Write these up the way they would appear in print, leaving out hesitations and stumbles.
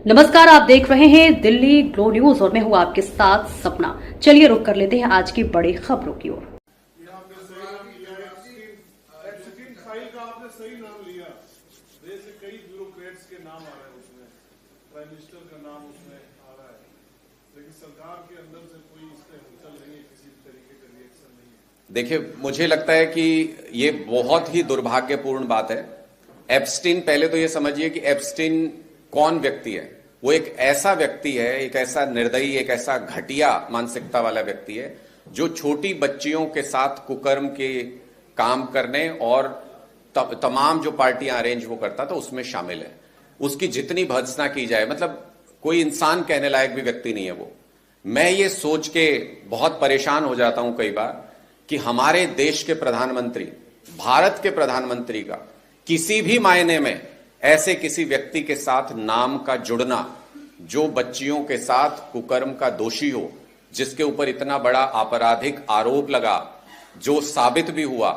नमस्कार, आप देख रहे हैं दिल्ली ग्लो न्यूज और मैं हूं आपके साथ सपना। चलिए रुक कर लेते हैं आज की बड़ी खबरों की ओर। एप्स्टीन फाइल का आपने सही नाम लिया। देश के कई ब्यूरोक्रेट्स के नाम आ रहे हैं उसमें, प्राइम मिनिस्टर का नाम उसमें आ रहा है, लेकिन सरकार के अंदर से कोई इस पे हलचल नहीं है, किसी तरीके का रिएक्शन नहीं है। देखिए, मुझे लगता है कि ये बहुत ही दुर्भाग्यपूर्ण बात है। एप्स्टीन, पहले तो ये समझिए कि एप्स्टीन कौन व्यक्ति है। वो एक ऐसा व्यक्ति है, एक ऐसा निर्दयी, एक ऐसा घटिया मानसिकता वाला व्यक्ति है जो छोटी बच्चियों के साथ कुकर्म के काम करने और तमाम जो पार्टियां अरेंज वो करता था उसमें शामिल है। उसकी जितनी भर्त्सना की जाए, मतलब कोई इंसान कहने लायक भी व्यक्ति नहीं है वो। मैं ये सोच के बहुत परेशान हो जाता हूं कई बार कि हमारे देश के प्रधानमंत्री, भारत के प्रधानमंत्री का किसी भी मायने में ऐसे किसी व्यक्ति के साथ नाम का जुड़ना जो बच्चियों के साथ कुकर्म का दोषी हो, जिसके ऊपर इतना बड़ा आपराधिक आरोप लगा, जो साबित भी हुआ,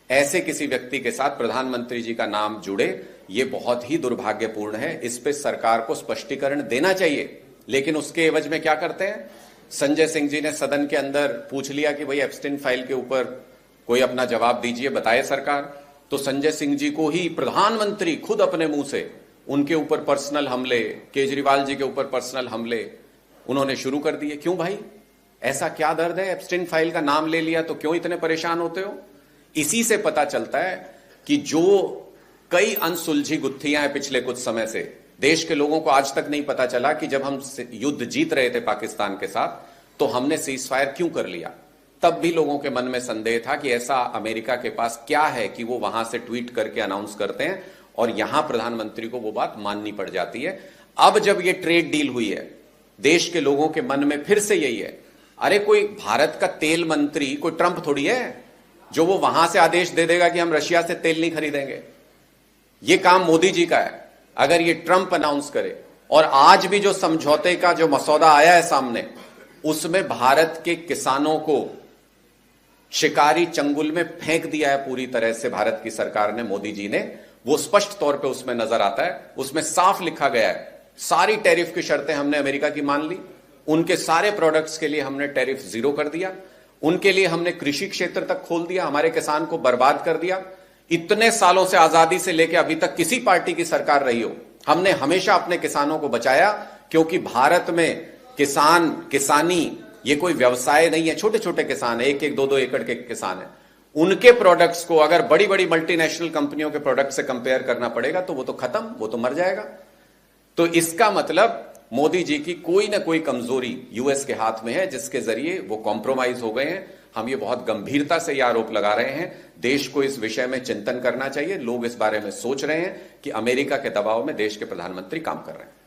ऐसे किसी व्यक्ति के साथ प्रधानमंत्री जी का नाम जुड़े, ये बहुत ही दुर्भाग्यपूर्ण है। इस पे सरकार को स्पष्टीकरण देना चाहिए। लेकिन उसके एवज में क्या करते हैं? संजय सिंह जी ने सदन के अंदर पूछ लिया कि भाई एप्स्टीन फाइल के ऊपर कोई अपना जवाब दीजिए, बताए सरकार। तो संजय सिंह जी को ही प्रधानमंत्री खुद अपने मुंह से उनके ऊपर पर्सनल हमले, केजरीवाल जी के ऊपर पर्सनल हमले उन्होंने शुरू कर दिए। क्यों भाई? ऐसा क्या दर्द है? एप्स्टीन फाइल का नाम ले लिया तो क्यों इतने परेशान होते हो? इसी से पता चलता है कि जो कई अनसुलझी गुत्थियां हैं पिछले कुछ समय से, देश के लोगों को आज तक नहीं पता चला कि जब हम युद्ध जीत रहे थे पाकिस्तान के साथ तो हमने सीज फायर क्यों कर लिया। तब भी लोगों के मन में संदेह था कि ऐसा अमेरिका के पास क्या है कि वो वहां से ट्वीट करके अनाउंस करते हैं और यहां प्रधानमंत्री को वो बात माननी पड़ जाती है। अब जब ये ट्रेड डील हुई है, देश के लोगों के मन में फिर से यही है, अरे कोई भारत का तेल मंत्री कोई ट्रंप थोड़ी है जो वो वहां से आदेश दे देगा कि हम रशिया से तेल नहीं खरीदेंगे। ये काम मोदी जी का है। अगर ये ट्रंप अनाउंस करे, और आज भी जो समझौते का जो मसौदा आया है सामने, उसमें भारत के किसानों को शिकारी चंगुल में फेंक दिया है पूरी तरह से भारत की सरकार ने, मोदी जी ने। वो स्पष्ट तौर पे उसमें नजर आता है। उसमें साफ लिखा गया है, सारी टैरिफ की शर्तें हमने अमेरिका की मान ली, उनके सारे प्रोडक्ट्स के लिए हमने टैरिफ जीरो कर दिया, उनके लिए हमने कृषि क्षेत्र तक खोल दिया, हमारे किसान को बर्बाद कर दिया। इतने सालों से, आजादी से लेकर अभी तक किसी पार्टी की सरकार रही हो, हमने हमेशा अपने किसानों को बचाया, क्योंकि भारत में किसानी ये कोई व्यवसाय नहीं है। छोटे छोटे किसान है, 1-1, 2-2 एकड़ के किसान है। उनके प्रोडक्ट्स को अगर बड़ी बड़ी मल्टीनेशनल कंपनियों के प्रोडक्ट से कंपेयर करना पड़ेगा तो वो तो खत्म, वो तो मर जाएगा। तो इसका मतलब मोदी जी की कोई ना कोई कमजोरी यूएस के हाथ में है, जिसके जरिए वो कॉम्प्रोमाइज हो गए हैं। हम ये बहुत गंभीरता से ये आरोप लगा रहे हैं। देश को इस विषय में चिंतन करना चाहिए। लोग इस बारे में सोच रहे हैं कि अमेरिका के दबाव में देश के प्रधानमंत्री काम कर रहे हैं।